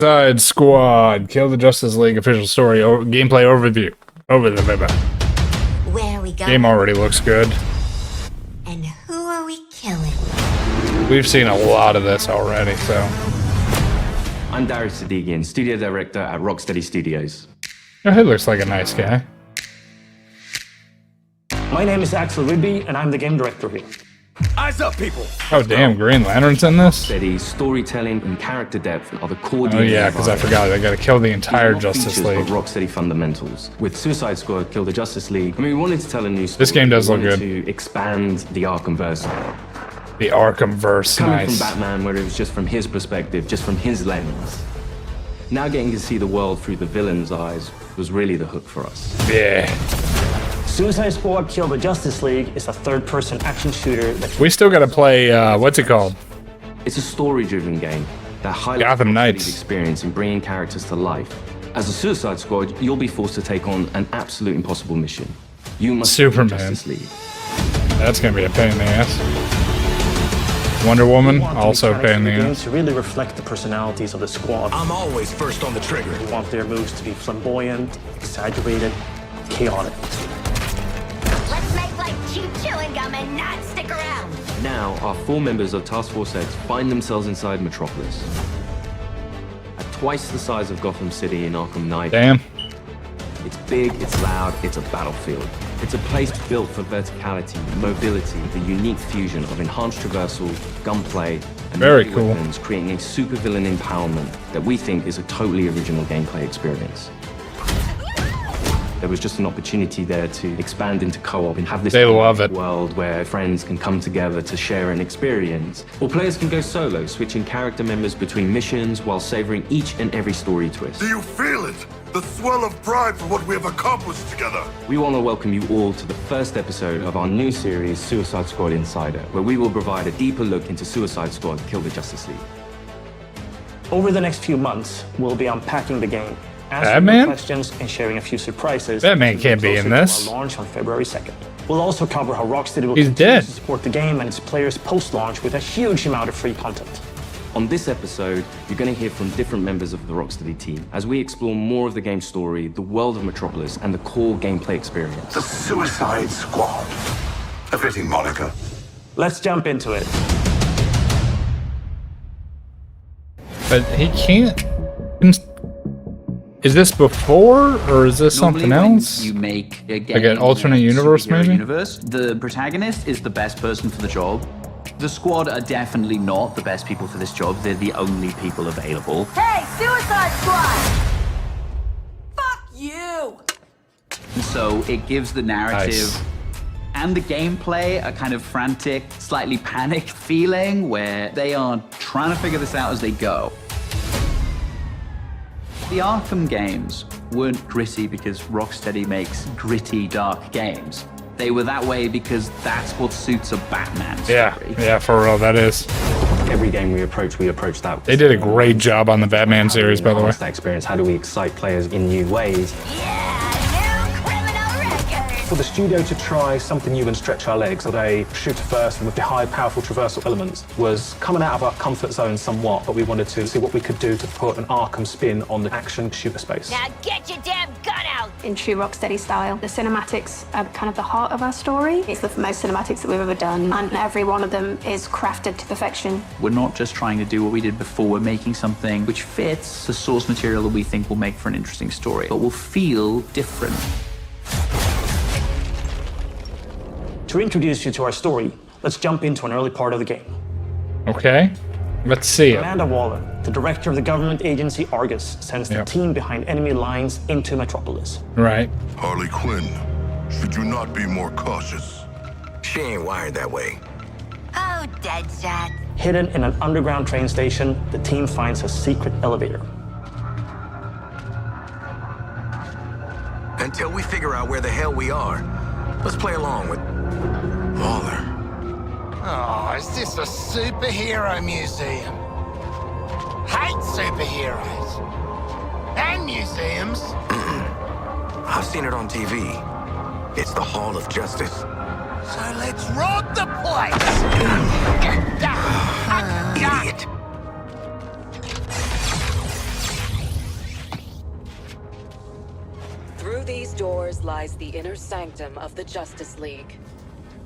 Suicide Squad, Kill the Justice League official story, gameplay overview. Where are we going? Game already looks good. And who are we killing? We've seen a lot of this already, so. I'm Darius Sadigian, studio director at Rocksteady Studios. Oh, he looks like a nice guy. My name is Axel Rydby, and I'm the game director here. Eyes up, people! Oh, damn, Green Lantern's in this? Rocksteady's storytelling and character depth are the core Oh, yeah, because I forgot. I gotta kill the entire Justice League. Of Rocksteady fundamentals. With Suicide Squad, Kill the Justice League, I mean, we wanted to tell a new story. This game does look good. To expand the Arkhamverse. The Arkhamverse, Coming nice. from Batman, where it was just from his perspective, just from his lens. Now getting to see the world through the villain's eyes was really the hook for us. Yeah. Suicide Squad Kill the Justice League is a third-person action shooter that... We still gotta play, what's it called? It's a story-driven game that highlights Gotham Knights. Rocksteady's experience in bringing characters to life. As a Suicide Squad, you'll be forced to take on an absolute impossible mission. You must Superman. save Justice League. That's gonna be a pain in the ass. Wonder Woman, also a pain in the ass. To really reflect the personalities of the squad. I'm always first on the trigger. We want their moves to be flamboyant, exaggerated, chaotic. Let's make like cheap chewing gum and not stick around. Now, our 4 members of Task Force X find themselves inside Metropolis. At twice the size of Gotham City in Arkham Knight. Damn. It's big, it's loud, it's a battlefield. It's a place built for verticality, mobility, the unique fusion of enhanced traversal, gunplay, and Very melee cool. weapons, creating a supervillain empowerment that we think is a totally original gameplay experience. There was just an opportunity there to expand into co-op and have this They love it. world where friends can come together to share an experience. Or players can go solo, switching character members between missions while savoring each and every story twist. Do you feel it? The swell of pride for what we have accomplished together. We want to welcome you all to the first episode of our new series, Suicide Squad Insider, where we will provide a deeper look into Suicide Squad Kill the Justice League. Over the next few months, we'll be unpacking the game, answering Batman? your questions, and sharing a few surprises. Batman can't be in closer to this. our launch on February 2nd. We'll also cover how Rocksteady will He's continue dead. to support the game and its players post-launch with a huge amount of free content. On this episode, you're going to hear from different members of the Rocksteady team as we explore more of the game's story, the world of Metropolis, and the core gameplay experience. The Suicide Squad. A fitting moniker. Let's jump into it. But he can't. Is this before, or is this something Normally, when else? you make a game Like an alternate in a universe, superhero maybe? Universe, the protagonist is the best person for the job. The squad are definitely not the best people for this job. They're the only people available. Hey, Suicide Squad! Fuck you! And so it gives the narrative Nice. and the gameplay a kind of frantic, slightly panicked feeling where they are trying to figure this out as they go. The Arkham games weren't gritty because Rocksteady makes gritty, dark games. They were that way because that's what suits a Batman story. Yeah, for real, that is. Every game we approach that. They did a great job on the Batman series, by the way. Enhance that experience. How do we excite players in new ways? Yeah, new criminal record! For the studio to try something new and stretch our legs with a shooter first and with the high powerful traversal elements was coming out of our comfort zone somewhat, but we wanted to see what we could do to put an Arkham spin on the action shooter space. Now get your damn gun out! In true Rocksteady style, the cinematics are kind of the heart of our story. It's the most cinematics that we've ever done, and every one of them is crafted to perfection. We're not just trying to do what we did before, we're making something which fits the source material that we think will make for an interesting story, but will feel different. To introduce you to our story, let's jump into an early part of the game. Okay, let's see it. Amanda Waller, the director of the government agency Argus, sends the Yep. team behind enemy lines into Metropolis. Right. Harley Quinn, should you not be more cautious? She ain't wired that way. Oh, Deadshot. Hidden in an underground train station, the team finds a secret elevator. Until we figure out where the hell we are, let's play along with Waller. Oh, is this a superhero museum? Hate superheroes. And museums. I've seen it on TV. It's the Hall of Justice. So let's rob the place. Idiot. these doors lies the inner sanctum of the Justice League.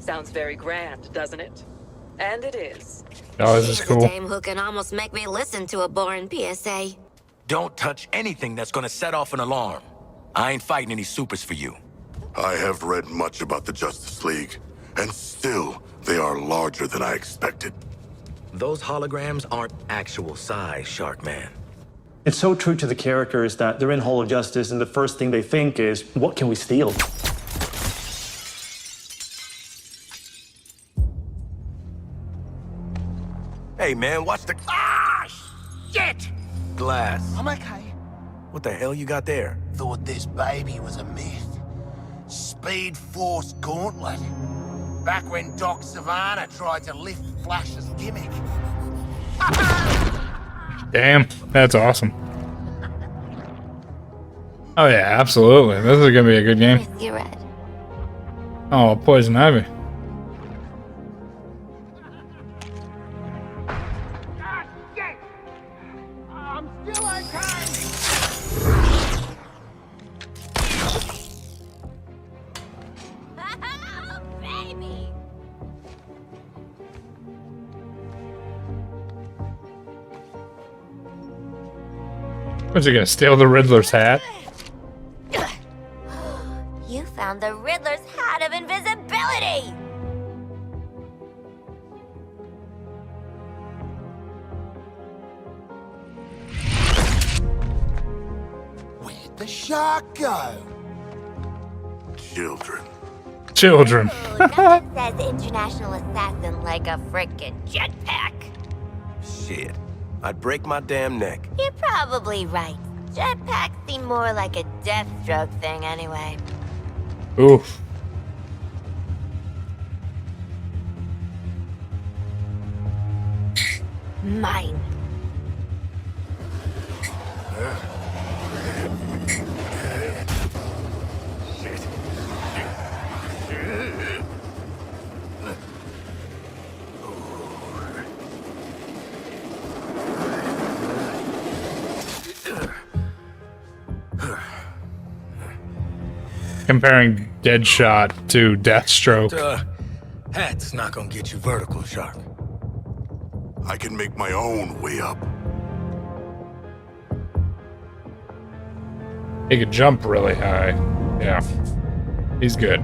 Sounds very grand, doesn't it? And it is. Oh, this is She's cool. a dame who can almost make me listen to a boring PSA. Don't touch anything that's gonna set off an alarm. I ain't fighting any supers for you. I have read much about the Justice League, and still, they are larger than I expected. Those holograms aren't actual size, Sharkman. It's so true to the characters that they're in Hall of Justice and the first thing they think is, what can we steal? Hey man, watch the Shit! glass. I'm okay. What the hell you got there? Thought this baby was a myth. Speed Force Gauntlet. Back when Doc Savannah tried to lift Flash's gimmick. Damn, that's awesome. Oh yeah, absolutely. This is gonna be a good game. With you, Red. Oh, Poison Ivy. I'm still okay. Baby! Was he gonna steal the Riddler's hat? You found the Riddler's hat of invisibility! Where'd the shark go? Children. Children. Ooh, nothing says international assassin like a frickin' jetpack. Shit. I'd break my damn neck. You're probably right. Jetpacks seem more like a Deathstroke thing anyway. Oof. Mine. Comparing Deadshot to Deathstroke. Hat's not gonna get you vertical, Shark. I can make my own way up. He could jump really high. Yeah. He's good.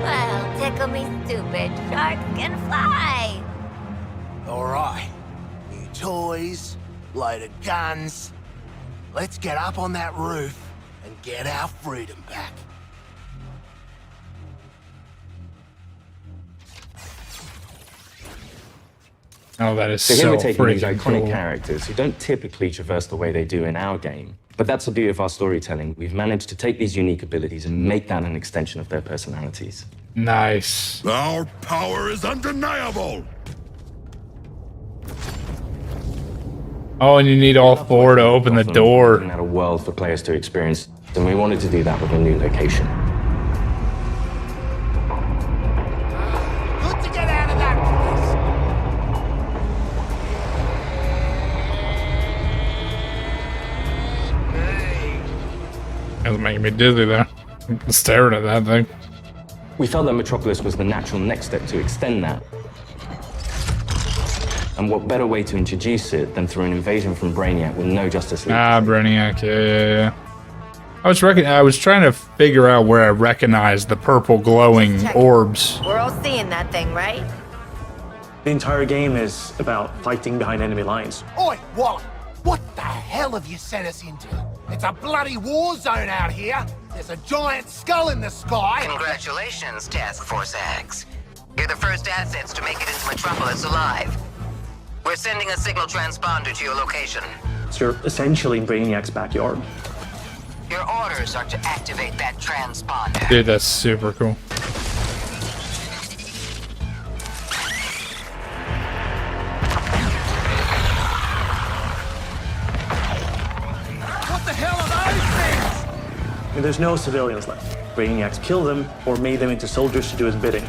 Well, tickle me stupid. Sharks can fly. All right. New toys, load of guns. Let's get up on that roof and get our freedom back. Oh, that is So so here we're taking these freaking iconic cool. characters who don't typically traverse the way they do in our game. But that's the beauty of our storytelling. We've managed to take these unique abilities and make that an extension of their personalities. Nice. Our power is undeniable! Oh, and you need all four to open the door. Out a world for players to experience, and we wanted to do that with a new location. Good to get out of that place. It was making me dizzy there. Staring at that thing. We felt that Metropolis was the natural next step to extend that. And what better way to introduce it than through an invasion from Brainiac with no Justice League? Ah, Brainiac. Yeah. I was trying to figure out where I recognized the purple glowing orbs. We're all seeing that thing, right? The entire game is about fighting behind enemy lines. Oi, Wally, what the hell have you sent us into? It's a bloody war zone out here. There's a giant skull in the sky. Congratulations, Task Force X. You're the first assets to make it into Metropolis alive. We're sending a signal transponder to your location. So you're essentially in Brainiac's backyard. Your orders are to activate that transponder. Dude, that's super cool. What the hell are those things? And there's no civilians left. Brainiac's killed them or made them into soldiers to do his bidding.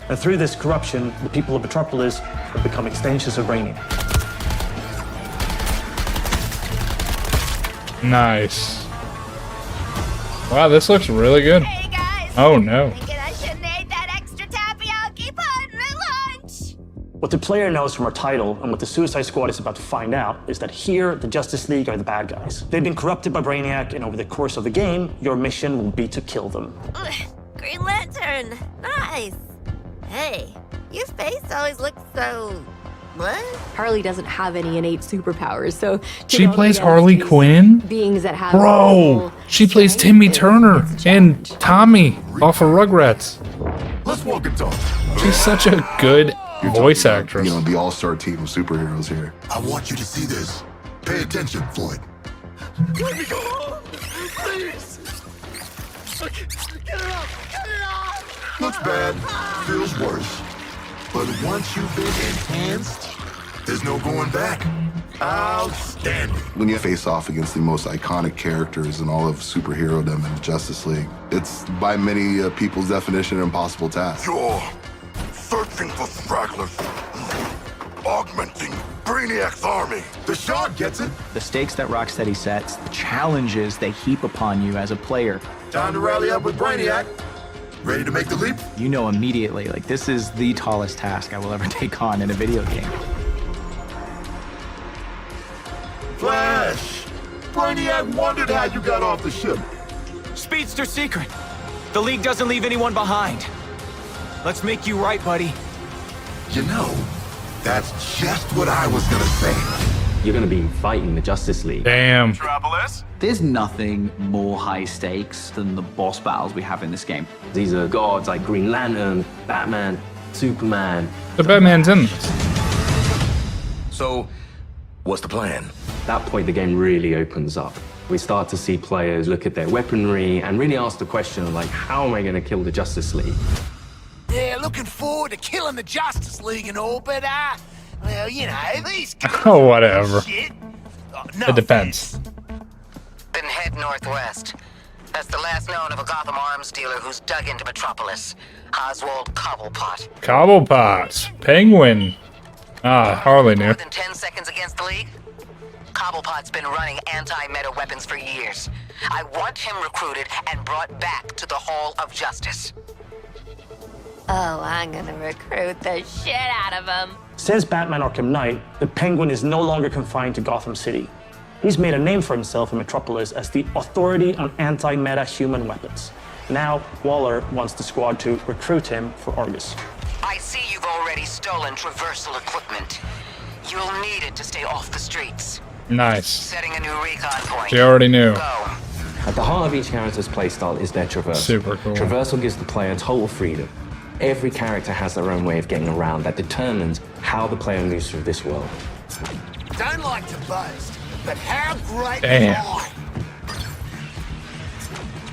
And through this corruption, the people of Metropolis have become extensions of Brainiac. Nice. Wow, this looks really good. Hey guys! Oh no. Thinking I shouldn't ate that extra takoyaki put in my lunch! What the player knows from our title and what the Suicide Squad is about to find out is that here, the Justice League are the bad guys. They've been corrupted by Brainiac, and over the course of the game, your mission will be to kill them. Ugh, Green Lantern! Nice! Hey, your face always looks so... What? Harley doesn't have any innate superpowers, so to She go plays against Harley these Quinn? beings that have Bro, she plays Timmy Turner and Tommy off of Rugrats. Let's walk and talk. She's such a good voice actress. You know, the all-star team of superheroes here. I want you to see this. Pay attention, Floyd. Let me go! Please! Get it off! Get it off! Looks bad. Feels worse. But once you've been enhanced, there's no going back. Outstanding. When you face off against the most iconic characters in all of superherodom in the Justice League, it's by many people's definition an impossible task. You're searching for stragglers, augmenting Brainiac's army. The Shard gets it. The stakes that Rocksteady sets, the challenges they heap upon you as a player. Time to rally up with Brainiac. Ready to make the leap? You know immediately, like, this is the tallest task I will ever take on in a video game. Flash! Brainiac wondered how you got off the ship. Speedster secret. The League doesn't leave anyone behind. Let's make you right, buddy. You know, that's just what I was gonna say. You're going to be fighting the Justice League. Damn. There's nothing more high stakes than the boss battles we have in this game. These are gods like Green Lantern, Batman, Superman. The Batman's in this. So, what's the plan? At that point, the game really opens up. We start to see players look at their weaponry and really ask the question, like, how am I going to kill the Justice League? Yeah, looking forward to killing the Justice League and all, but, well, you know, these guys... Oh, whatever. Shit. It depends. Then head northwest. That's the last known of a Gotham arms dealer who's dug into Metropolis. Oswald Cobblepot. Cobblepot. Penguin. Ah, Harley knew. More than 10 seconds against the League? Cobblepot's been running anti-meta weapons for years. I want him recruited and brought back to the Hall of Justice. Oh, I'm gonna recruit the shit out of him. Since Batman Arkham Knight, the Penguin is no longer confined to Gotham City. He's made a name for himself in Metropolis as the authority on anti-meta human weapons. Now, Waller wants the squad to recruit him for Argus. I see you've already stolen traversal equipment. You'll need it to stay off the streets. Nice. Setting a new recon point. She already knew. Go. At the heart of each character's playstyle is their traversal. Super cool. Traversal gives the player total freedom. Every character has their own way of getting around that determines how the player moves through this world. Don't like to boast, but how great Damn. am I?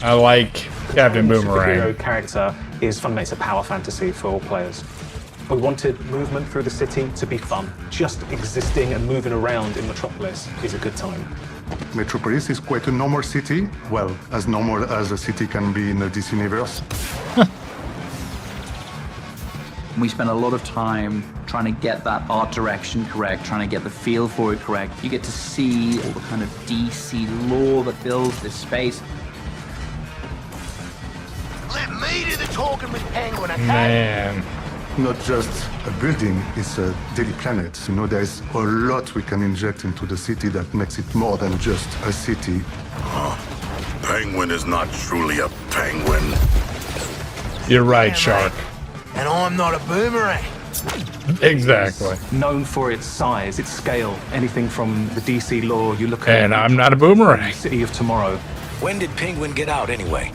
I like Captain Superhero Boomerang. character is fundamentally it's a power fantasy for all players. We wanted movement through the city to be fun. Just existing and moving around in Metropolis is a good time. Metropolis is quite a normal city. Well, as normal as a city can be in the DC universe. We spent a lot of time trying to get that art direction correct, trying to get the feel for it correct. You get to see all the kind of DC lore that builds this space. Let me do the talking with Penguin, okay? Man. Not just a building, it's a daily planet. You know, there's a lot we can inject into the city that makes it more than just a city. Penguin is not truly a penguin. You're right, Shark. And I'm not a boomerang. Exactly. Known for its size, its scale, anything from the DC lore you look at. And I'm not a boomerang. City of Tomorrow. When did Penguin get out anyway?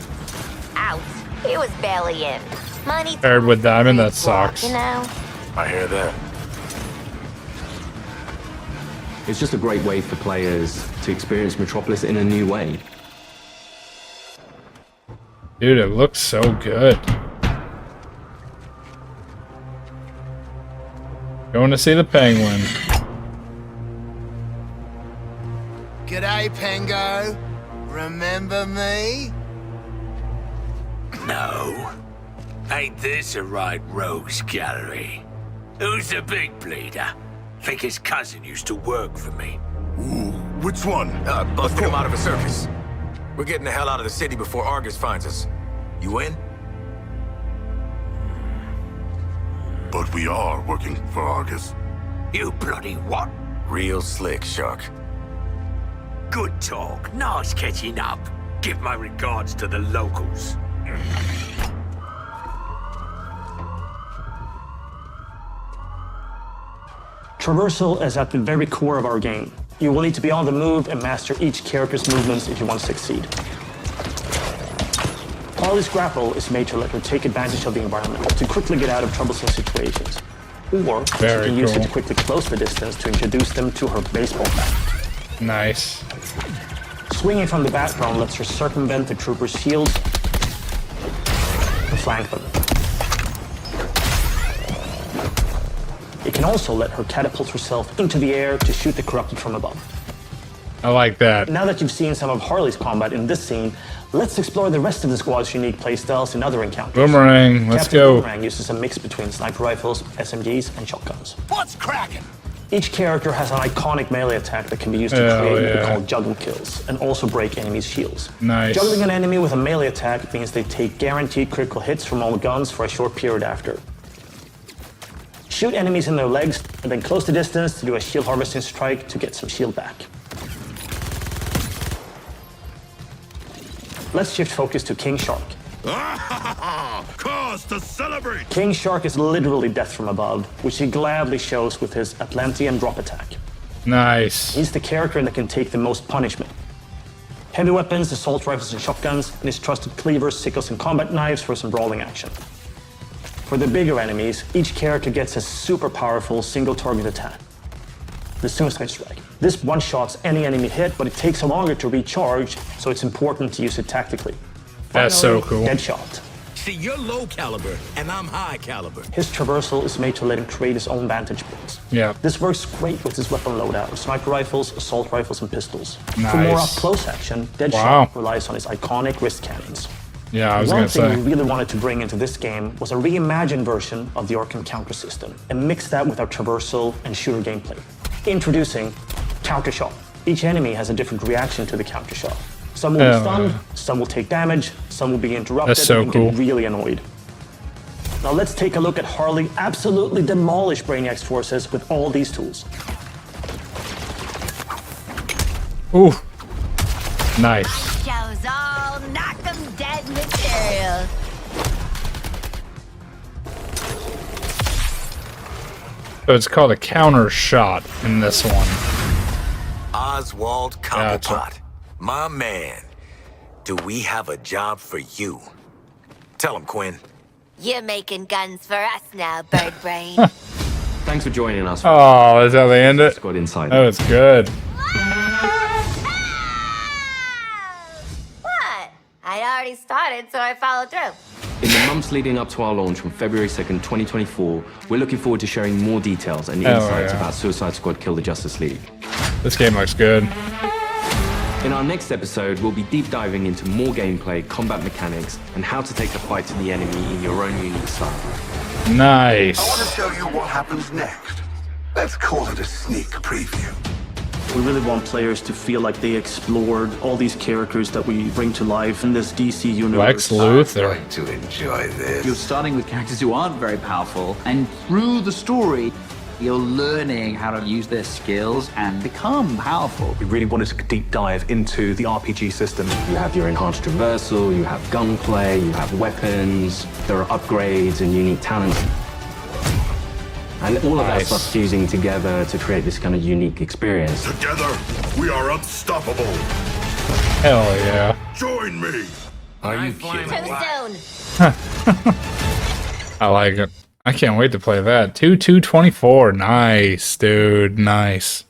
Out. He was barely in. Money. Paired with Diamond, that sucks. You know? I hear that. It's just a great way for players to experience Metropolis in a new way. Dude, it looks so good. Going to see the Penguin. G'day, Pengo. Remember me? No. Ain't this a right rogues gallery? Who's the big bleeder? Think his cousin used to work for me. Ooh, Which one? Busting him out of a circus. We're getting the hell out of the city before Argus finds us. You in? But we are working for Argus. You bloody what? Real slick, Shark. Good talk. Nice catching up. Give my regards to the locals. Traversal is at the very core of our game. You will need to be on the move and master each character's movements if you want to succeed. Harley's grapple is made to let her take advantage of the environment to quickly get out of troublesome situations. Or she can use it to quickly close the distance to introduce them to her baseball bat. Nice. Swinging from the background lets her circumvent the troopers' shields and flank them. It can also let her catapult herself into the air to shoot the corrupted from above. I like that. Now that you've seen some of Harley's combat in this scene, let's explore the rest of the squad's unique playstyles in other encounters. Boomerang, let's Captain go. Boomerang uses a mix between sniper rifles, SMGs, and shotguns. What's cracking? Each character has an iconic melee attack that can be used to create what we call juggle kills, and also break enemies' shields. Nice. Juggling an enemy with a melee attack means they take guaranteed critical hits from all guns for a short period after. Shoot enemies in their legs, and then close the distance to do a shield harvesting strike to get some shield back. Let's shift focus to King Shark. Cause to celebrate! King Shark is literally death from above, which he gladly shows with his Atlantean drop attack. Nice. He's the character that can take the most punishment. Heavy weapons, assault rifles and shotguns, and his trusted cleavers, sickles, and combat knives for some brawling action. For the bigger enemies, each character gets a super powerful single target attack. The Suicide Strike. This one-shots any enemy hit, but it takes longer to recharge, so it's important to use it tactically. That's so cool. Deadshot. See, you're low caliber, and I'm high caliber. His traversal is made to let him create his own vantage points. Yeah. This works great with his weapon loadout, sniper rifles, assault rifles, and pistols. Nice. For more up-close action, Deadshot relies on his iconic wrist cannons. Yeah, I was One gonna thing say. we really wanted to bring into this game was a reimagined version of the Arkham counter system, and mix that with our traversal and shooter gameplay. Introducing Counter Shot. Each enemy has a different reaction to the counter shot. Some will be stunned, some will take damage, some will be interrupted That's so and cool. get really annoyed. Now let's take a look at Harley absolutely demolish Brainiac's forces with all these tools. Ooh. Nice. Shows all knock 'em dead material. So it's called a counter shot in this one. Oswald Cobblepot, my man. Do we have a job for you? Tell him, Quinn. You're making guns for us now, Bird Brain. Thanks for joining us. Oh, that's how they end it? Squad Insider. Oh, it's good. What? I already started, so I followed through. In the months leading up to our launch on February 2nd, 2024, we're looking forward to sharing more details and insights about Suicide Squad Kill the Justice League. This game looks good. In our next episode, we'll be deep diving into more gameplay, combat mechanics, and how to take the fight to the enemy in your own unique style. Nice. I want to show you what happens next. Let's call it a sneak preview. We really want players to feel like they explored all these characters that we bring to life in this DC universe. Lex Luthor. To enjoy this. You're starting with characters who aren't very powerful, and through the story, you're learning how to use their skills and become powerful. We really wanted to deep dive into the RPG system. You have your enhanced traversal, you have gunplay, you have weapons, there are upgrades and unique talents. And all of that stuff fusing together to create this kind of unique experience. Together, we are unstoppable. Hell yeah. Join me. Are you kidding? Too soon. I like it. I can't wait to play that. 2/2/24. Nice, dude. Nice.